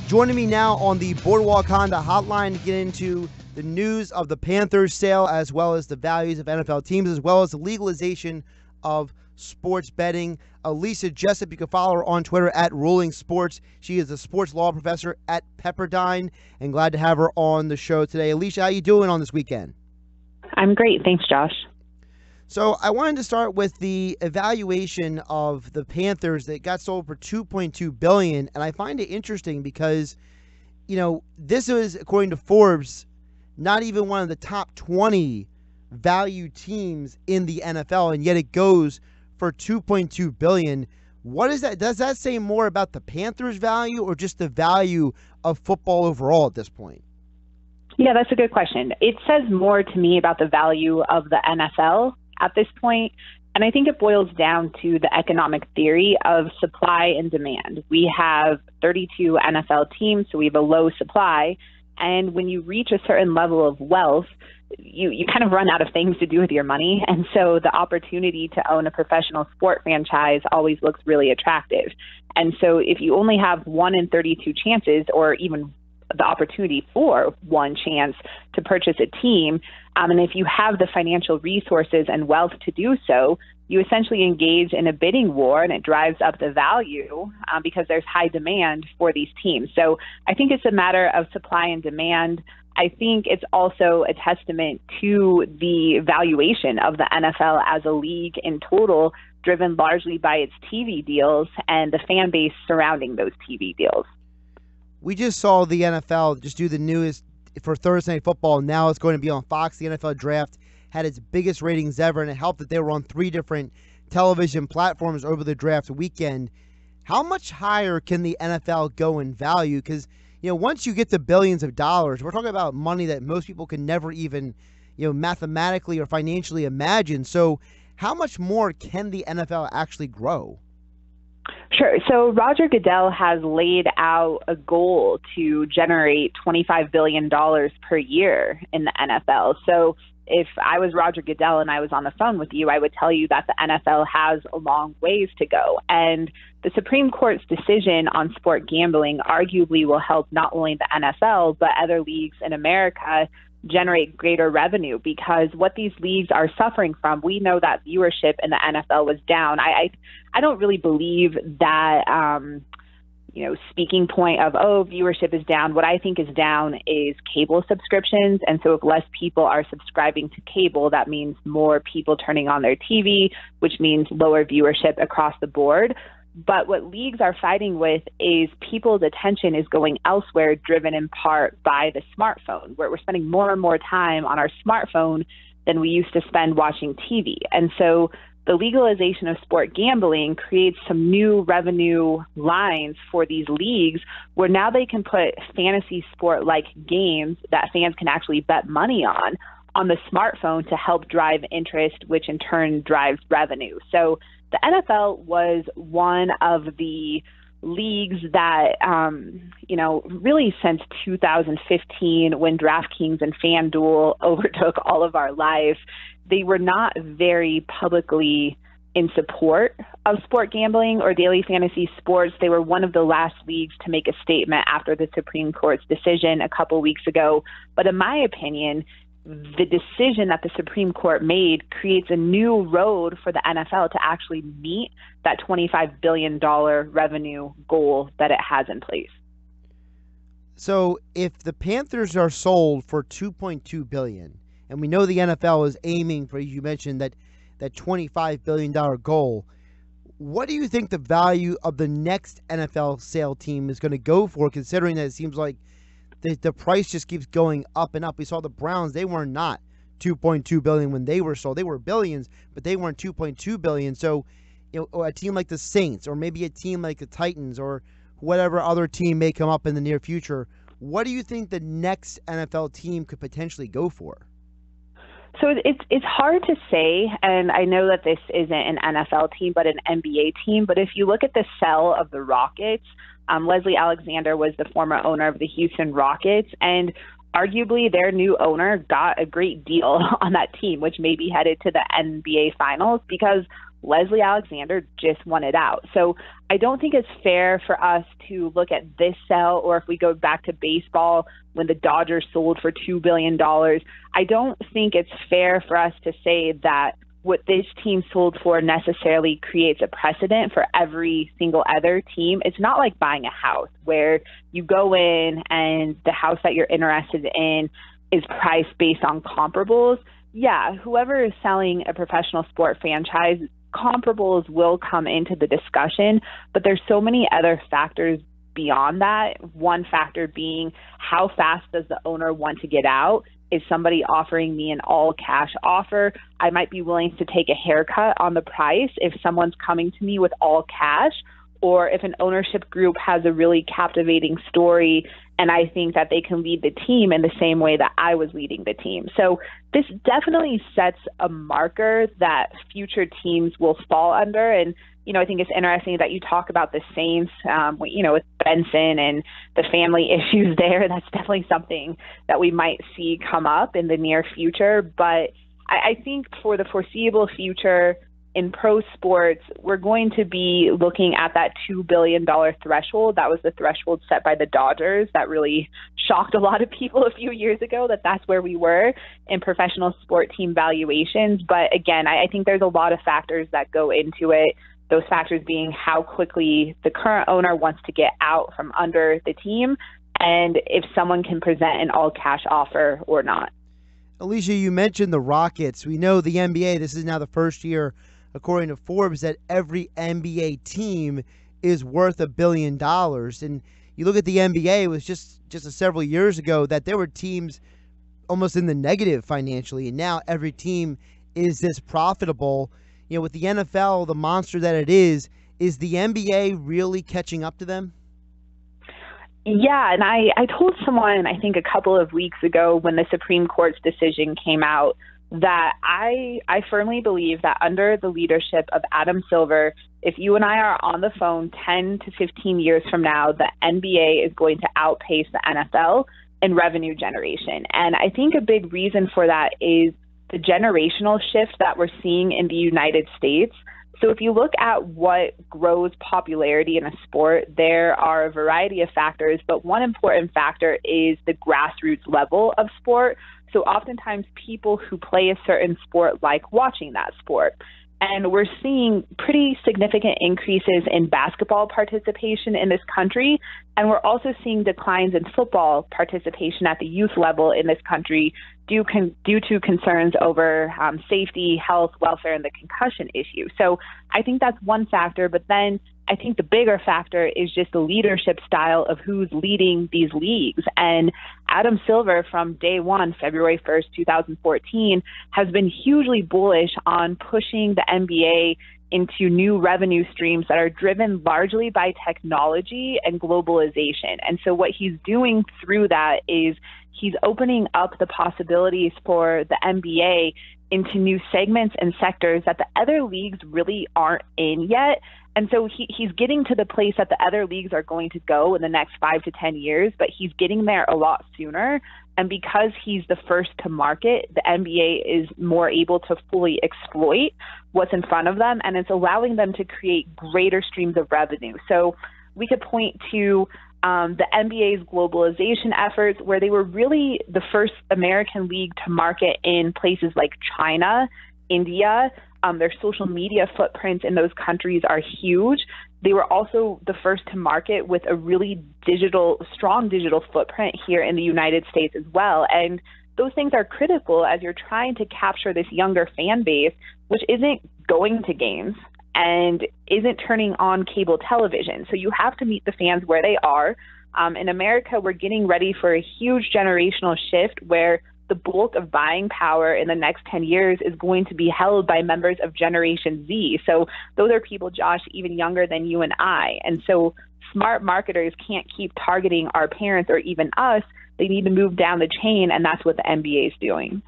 Joining me now on the Boardwalk Honda hotline to get into the news of the Panthers sale, as well as the values of NFL teams, as well as the legalization of sports betting. Alicia Jessop, you can follow her on Twitter at Ruling Sports. She is a sports law professor at Pepperdine, and glad to have her on the show today. Alicia, how you doing on this weekend? I'm great. Thanks, Josh. So I wanted to start with the evaluation of the Panthers that got sold for $2.2 billion, and I find it interesting because, you know, this is, according to Forbes, not even one of the top 20 value teams in the NFL, and yet it goes for $2.2 billion. What is that? Does that say more about the Panthers' value or just the value of football overall at this point? Yeah, that's a good question. It says more to me about the value of the NFL at this point, and I think it boils down to the economic theory of supply and demand. We have 32 NFL teams, so we have a low supply, and when you reach a certain level of wealth, you kind of run out of things to do with your money, and so the opportunity to own a professional sport franchise always looks really attractive. And so if you only have 1 in 32 chances, or even the opportunity for one chance to purchase a team, and if you have the financial resources and wealth to do so, you essentially engage in a bidding war, and it drives up the value because there's high demand for these teams. So I think it's a matter of supply and demand. I think it's also a testament to the valuation of the NFL as a league in total, driven largely by its TV deals and the fan base surrounding those TV deals. We just saw the NFL just do the newest for Thursday Night Football. Now it's going to be on Fox. The NFL Draft had its biggest ratings ever, and it helped that they were on 3 different television platforms over the draft weekend. How much higher can the NFL go in value? Because, you know, once you get to billions of dollars, we're talking about money that most people can never even, mathematically or financially imagine. So how much more can the NFL actually grow? Sure. So Roger Goodell has laid out a goal to generate $25 billion per year in the NFL. So if I was Roger Goodell and I was on the phone with you, I would tell you that the NFL has a long ways to go. And the Supreme Court's decision on sport gambling arguably will help not only the NFL, but other leagues in America generate greater revenue, because what these leagues are suffering from, we know that viewership in the NFL was down. I don't really believe that, speaking point of, viewership is down. What I think is down is cable subscriptions. And so if less people are subscribing to cable, that means more people turning on their TV, which means lower viewership across the board. But what leagues are fighting with is people's attention is going elsewhere, driven in part by the smartphone, where we're spending more and more time on our smartphone than we used to spend watching TV. And so the legalization of sport gambling creates some new revenue lines for these leagues, where now they can put fantasy sport-like games that fans can actually bet money on the smartphone to help drive interest, which in turn drives revenue. So the NFL was one of the leagues that, really since 2015, when DraftKings and FanDuel overtook all of our life, they were not very publicly in support of sport gambling or daily fantasy sports. They were one of the last leagues to make a statement after the Supreme Court's decision a couple weeks ago. But in my opinion, the decision that the Supreme Court made creates a new road for the NFL to actually meet that $25 billion revenue goal that it has in place. So if the Panthers are sold for $2.2 billion, and we know the NFL is aiming for, as you mentioned, that $25 billion goal, what do you think the value of the next NFL sale team is going to go for, considering that it seems like the price just keeps going up and up? We saw the Browns; they were not $2.2 billion when they were sold. They were billions, but they weren't $2.2 billion. So, a team like the Saints, or maybe a team like the Titans, or whatever other team may come up in the near future, what do you think the next NFL team could potentially go for? So it's hard to say, and I know that this isn't an NFL team, but an NBA team. But if you look at the sell of the Rockets, Leslie Alexander was the former owner of the Houston Rockets, and arguably their new owner got a great deal on that team, which may be headed to the NBA Finals, because Leslie Alexander just wanted out. So I don't think it's fair for us to look at this sell, or if we go back to baseball when the Dodgers sold for $2 billion, I don't think it's fair for us to say that what this team sold for necessarily creates a precedent for every single other team. It's not like buying a house where you go in and the house that you're interested in is priced based on comparables. Yeah, whoever is selling a professional sport franchise, comparables will come into the discussion, but there's so many other factors beyond that. One factor being, how fast does the owner want to get out? Is somebody offering me an all cash offer? I might be willing to take a haircut on the price if someone's coming to me with all cash, or if an ownership group has a really captivating story and I think that they can lead the team in the same way that I was leading the team. So this definitely sets a marker that future teams will fall under. And, I think it's interesting that you talk about the Saints, with Benson and the family issues there. That's definitely something that we might see come up in the near future. But I think for the foreseeable future, in pro sports, we're going to be looking at that $2 billion threshold. That was the threshold set by the Dodgers. That really shocked a lot of people a few years ago, that's where we were in professional sport team valuations. But again, I think there's a lot of factors that go into it. Those factors being how quickly the current owner wants to get out from under the team, and if someone can present an all-cash offer or not. Alicia, you mentioned the Rockets. We know the NBA, this is now the first year, according to Forbes, that every NBA team is worth $1 billion. And you look at the NBA, it was just several years ago that there were teams almost in the negative financially, and now every team is this profitable. With the NFL, the monster that it is the NBA really catching up to them? Yeah, and I told someone, I think a couple of weeks ago when the Supreme Court's decision came out, that I firmly believe that under the leadership of Adam Silver, if you and I are on the phone 10 to 15 years from now, the NBA is going to outpace the NFL in revenue generation. And I think a big reason for that is the generational shift that we're seeing in the United States. So if you look at what grows popularity in a sport, there are a variety of factors, but one important factor is the grassroots level of sport. So oftentimes people who play a certain sport like watching that sport. And we're seeing pretty significant increases in basketball participation in this country. And we're also seeing declines in football participation at the youth level in this country due to concerns over safety, health, welfare, and the concussion issue. So I think that's one factor. But then I think the bigger factor is just the leadership style of who's leading these leagues. And Adam Silver, from day one, February 1st, 2014, has been hugely bullish on pushing the NBA into new revenue streams that are driven largely by technology and globalization. And so what he's doing through that is he's opening up the possibilities for the NBA into new segments and sectors that the other leagues really aren't in yet. And so he's getting to the place that the other leagues are going to go in the next 5 to 10 years, but he's getting there a lot sooner. And because he's the first to market, the NBA is more able to fully exploit what's in front of them, and it's allowing them to create greater streams of revenue. So we could point to the NBA's globalization efforts, where they were really the first American league to market in places like China, India. Their social media footprints in those countries are huge. They were also the first to market with a really strong digital footprint here in the United States as well. And those things are critical as you're trying to capture this younger fan base, which isn't going to games and isn't turning on cable television. So you have to meet the fans where they are. In America, we're getting ready for a huge generational shift where the bulk of buying power in the next 10 years is going to be held by members of Generation Z. So those are people, Josh, even younger than you and I. And so smart marketers can't keep targeting our parents or even us. They need to move down the chain, and that's what the NBA is doing.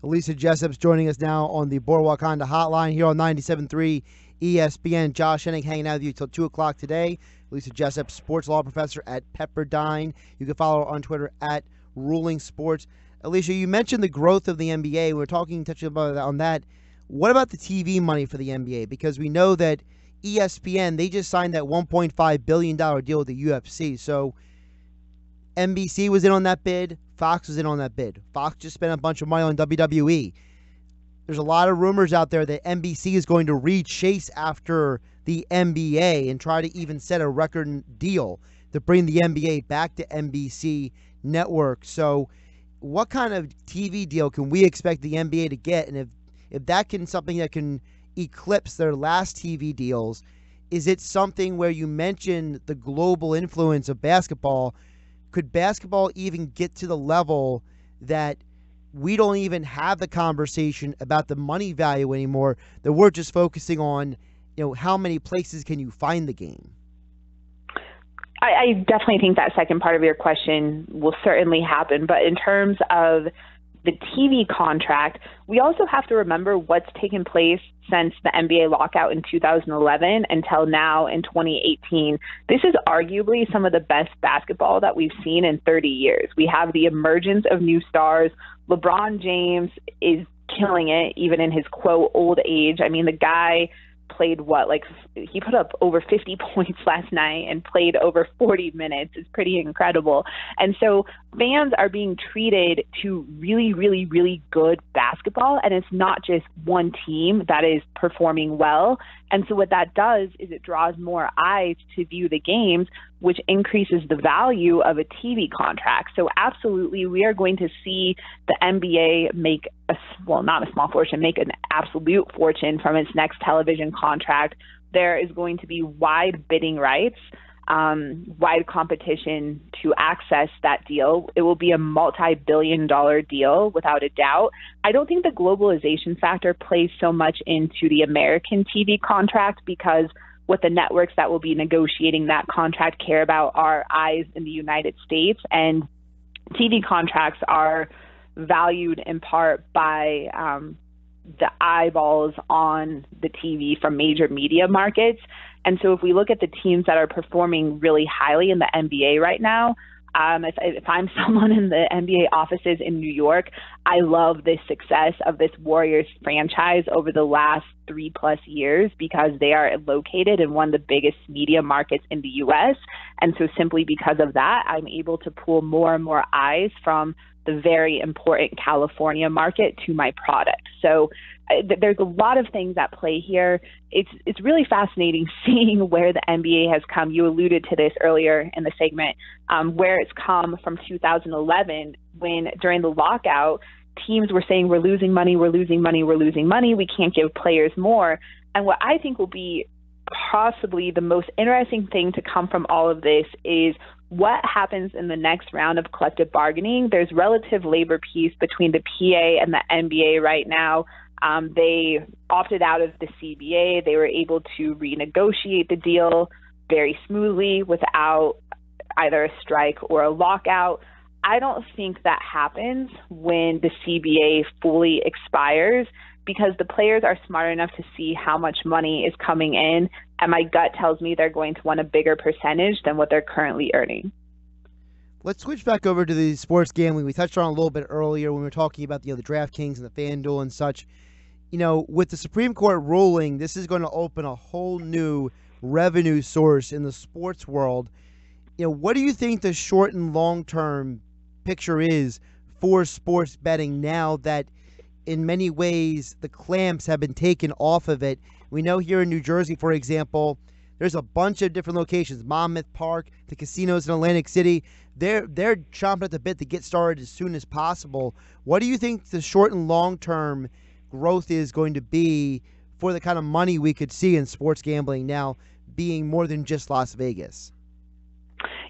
Alicia Jessop's joining us now on the Boardwalk Honda Hotline here on 97.3 ESPN. Josh Hennig hanging out with you till 2 o'clock today. Alicia Jessop, sports law professor at Pepperdine. You can follow her on Twitter at Ruling Sports. Alicia, you mentioned the growth of the NBA. We're touching about on that. What about the TV money for the NBA? Because we know that ESPN, they just signed that $1.5 billion deal with the UFC. So NBC was in on that bid. Fox was in on that bid. Fox just spent a bunch of money on WWE. There's a lot of rumors out there that NBC is going to chase after the NBA and try to even set a record deal to bring the NBA back to NBC network. So what kind of TV deal can we expect the NBA to get? And if that can something that can eclipse their last TV deals, is it something where you mentioned the global influence of basketball? Could basketball even get to the level that we don't even have the conversation about the money value anymore, that we're just focusing on, how many places can you find the game? I definitely think that second part of your question will certainly happen. But in terms of the TV contract, we also have to remember what's taken place since the NBA lockout in 2011 until now in 2018. This is arguably some of the best basketball that we've seen in 30 years. We have the emergence of new stars. LeBron James is killing it, even in his, quote, old age. I mean, the guy played he put up over 50 points last night and played over 40 minutes. It's pretty incredible. And so fans are being treated to really, really, really good basketball. And it's not just one team that is performing well. And so what that does is it draws more eyes to view the games, which increases the value of a TV contract. So absolutely, we are going to see the NBA make not a small fortune, make an absolute fortune from its next television contract. There is going to be wide bidding rights, wide competition to access that deal. It will be a multi-billion-dollar deal without a doubt. I don't think the globalization factor plays so much into the American TV contract, because what the networks that will be negotiating that contract care about are eyes in the United States, and TV contracts are valued in part by the eyeballs on the TV from major media markets. And so if we look at the teams that are performing really highly in the NBA right now, if I'm someone in the NBA offices in New York, I love this success of this Warriors franchise over the last 3+ years, because they are located in one of the biggest media markets in the U.S. And so simply because of that, I'm able to pull more and more eyes from the very important California market to my product. So there's a lot of things at play here. It's really fascinating seeing where the NBA has come. You alluded to this earlier in the segment, where it's come from 2011, when during the lockout, teams were saying, we're losing money, we can't give players more. And what I think will be possibly the most interesting thing to come from all of this is what happens in the next round of collective bargaining. There's relative labor peace between the PA and the NBA right now. They opted out of the CBA. They were able to renegotiate the deal very smoothly without either a strike or a lockout. I don't think that happens when the CBA fully expires, because the players are smart enough to see how much money is coming in, and my gut tells me they're going to want a bigger percentage than what they're currently earning. Let's switch back over to the sports gambling. We touched on it a little bit earlier when we were talking about the DraftKings and the FanDuel and such. With the Supreme Court ruling, this is going to open a whole new revenue source in the sports world. What do you think the short and long-term picture is for sports betting now that in many ways the clamps have been taken off of it? We know here in New Jersey, for example, there's a bunch of different locations, Monmouth Park, the casinos in Atlantic City. They're chomping at the bit to get started as soon as possible. What do you think the short and long-term growth is going to be for the kind of money we could see in sports gambling now being more than just Las Vegas?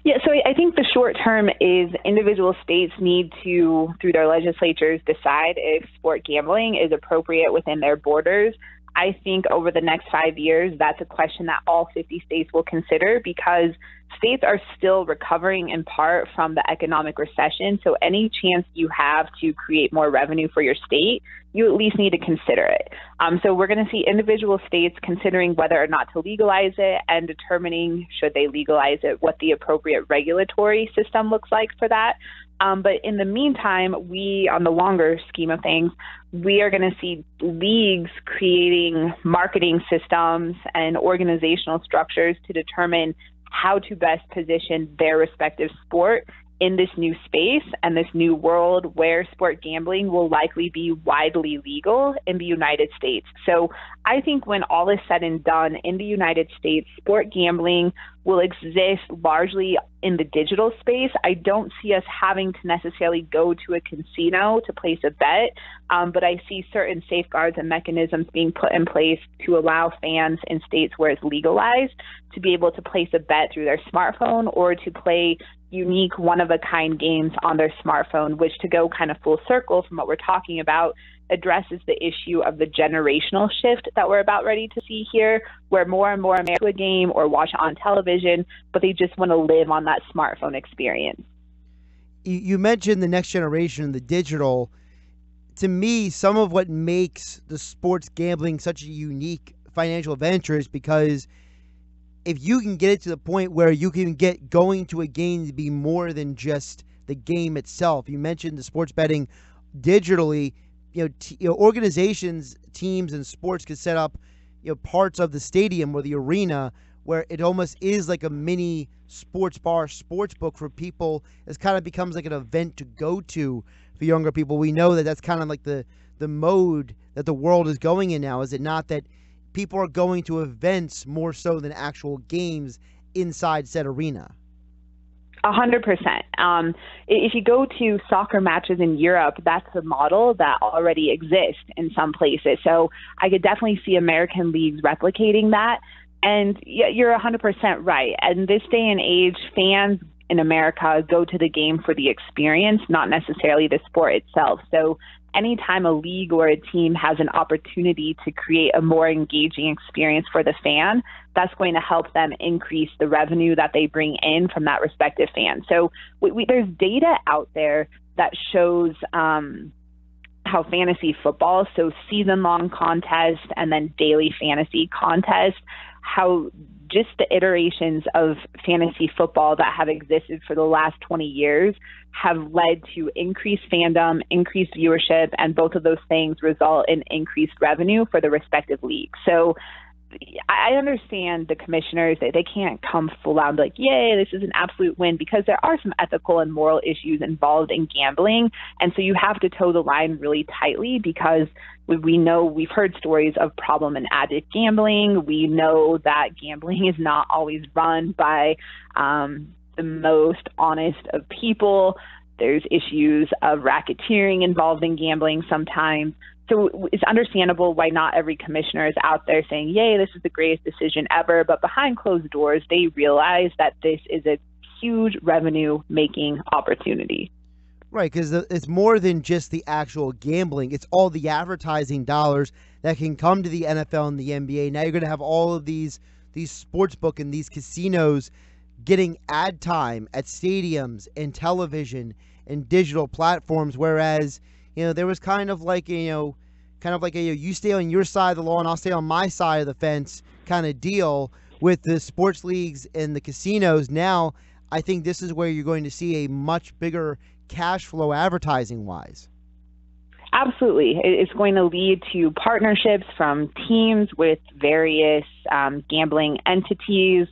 Yeah, so I think the short term is individual states need to, through their legislatures, decide if sport gambling is appropriate within their borders. I think over the next 5 years, that's a question that all 50 states will consider, because states are still recovering in part from the economic recession. So any chance you have to create more revenue for your state, you at least need to consider it. So we're going to see individual states considering whether or not to legalize it and determining, should they legalize it, what the appropriate regulatory system looks like for that. But in the meantime, on the longer scheme of things, we are going to see leagues creating marketing systems and organizational structures to determine how to best position their respective sport in this new space and this new world where sport gambling will likely be widely legal in the United States. So I think when all is said and done in the United States, sport gambling will exist largely in the digital space. I don't see us having to necessarily go to a casino to place a bet, but I see certain safeguards and mechanisms being put in place to allow fans in states where it's legalized to be able to place a bet through their smartphone or to play unique one-of-a-kind games on their smartphone, which, to go kind of full circle from what we're talking about, addresses the issue of the generational shift that we're about ready to see here, where more and more Americans play a game or watch on television, but they just want to live on that smartphone experience. You mentioned the next generation, the digital. To me, some of what makes the sports gambling such a unique financial venture is because if you can get it to the point where you can get going to a game to be more than just the game itself. You mentioned the sports betting digitally. Organizations, teams, and sports could set up, parts of the stadium or the arena where it almost is like a mini sports bar, sports book for people. It kind of becomes like an event to go to for younger people. We know that that's kind of like the mode that the world is going in now. Is it not that people are going to events more so than actual games inside said arena? 100%. If you go to soccer matches in Europe, that's a model that already exists in some places. So I could definitely see American leagues replicating that. And yeah, you're 100% right. And this day and age, fans in America go to the game for the experience, not necessarily the sport itself. So anytime a league or a team has an opportunity to create a more engaging experience for the fan, that's going to help them increase the revenue that they bring in from that respective fan. So there's data out there that shows how fantasy football, so season-long contest and then daily fantasy contest, how just the iterations of fantasy football that have existed for the last 20 years have led to increased fandom, increased viewership, and both of those things result in increased revenue for the respective leagues. So I understand the commissioners, they can't come full out and be like, yay, this is an absolute win, because there are some ethical and moral issues involved in gambling. And so you have to toe the line really tightly, because we know, we've heard stories of problem and addict gambling. We know that gambling is not always run by the most honest of people. There's issues of racketeering involved in gambling sometimes. So it's understandable why not every commissioner is out there saying, yay, this is the greatest decision ever. But behind closed doors, they realize that this is a huge revenue-making opportunity. Right, because it's more than just the actual gambling. It's all the advertising dollars that can come to the NFL and the NBA. Now you're going to have all of these sportsbook and these casinos getting ad time at stadiums and television and digital platforms, whereas there was kind of like you stay on your side of the law and I'll stay on my side of the fence kind of deal with the sports leagues and the casinos. Now I think this is where you're going to see a much bigger cash flow advertising wise. Absolutely. It's going to lead to partnerships from teams with various gambling entities,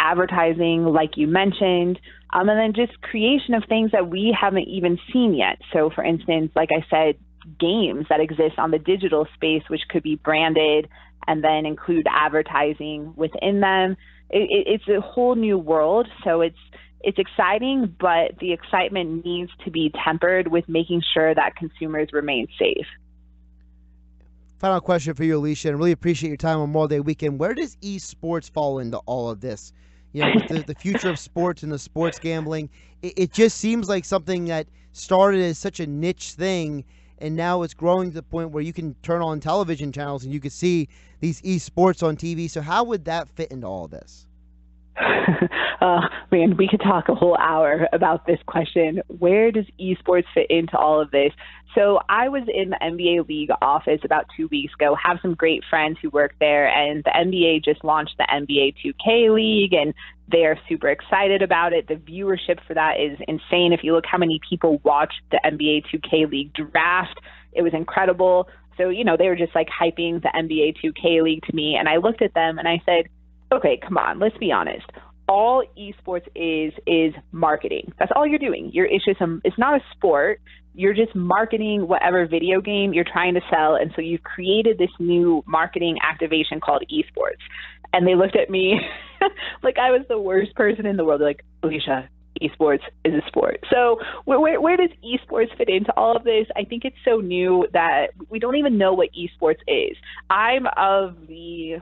advertising, like you mentioned, and then just creation of things that we haven't even seen yet. So, for instance, like I said, games that exist on the digital space, which could be branded and then include advertising within them. It's a whole new world. So it's exciting, but the excitement needs to be tempered with making sure that consumers remain safe. Final question for you, Alicia, and really appreciate your time on Memorial Day weekend. Where does esports fall into all of this? With the future of sports and the sports gambling, it just seems like something that started as such a niche thing, and now it's growing to the point where you can turn on television channels and you can see these esports on TV. So how would that fit into all of this? Man, we could talk a whole hour about this question. Where does esports fit into all of this? So I was in the NBA League office about 2 weeks ago, have some great friends who work there, and the NBA just launched the NBA 2K League, and they are super excited about it. The viewership for that is insane. If you look how many people watched the NBA 2K League draft, it was incredible. So, they were just like hyping the NBA 2K League to me, and I looked at them and I said, okay, come on, let's be honest. All esports is marketing. That's all you're doing. It's not a sport. You're just marketing whatever video game you're trying to sell. And so you've created this new marketing activation called esports. And they looked at me like I was the worst person in the world. They're like, Alicia, esports is a sport. So where does esports fit into all of this? I think it's so new that we don't even know what esports is. I'm of the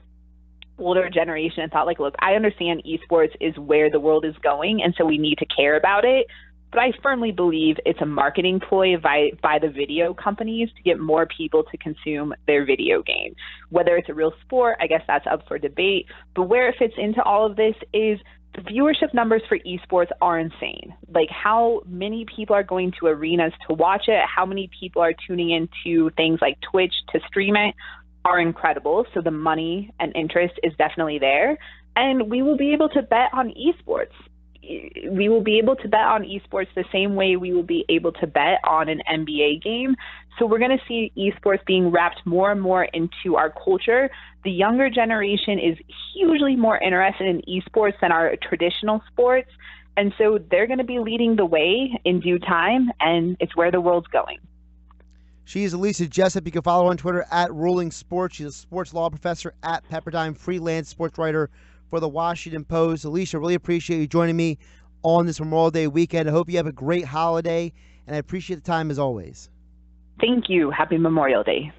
older generation and thought, like, look, I understand esports is where the world is going, and so we need to care about it. But I firmly believe it's a marketing ploy by the video companies to get more people to consume their video game. Whether it's a real sport, I guess that's up for debate. But where it fits into all of this is the viewership numbers for esports are insane. Like how many people are going to arenas to watch it, how many people are tuning into things like Twitch to stream it are incredible. So the money and interest is definitely there. And we will be able to bet on esports. We will be able to bet on esports the same way we will be able to bet on an NBA game. So we're going to see esports being wrapped more and more into our culture. The younger generation is hugely more interested in esports than our traditional sports. And so they're going to be leading the way in due time, and it's where the world's going. She's Alicia Jessop. You can follow her on Twitter at Ruling Sports. She's a sports law professor at Pepperdine, freelance sports writer for the Washington Post. Alicia, really appreciate you joining me on this Memorial Day weekend. I hope you have a great holiday, and I appreciate the time as always. Thank you. Happy Memorial Day.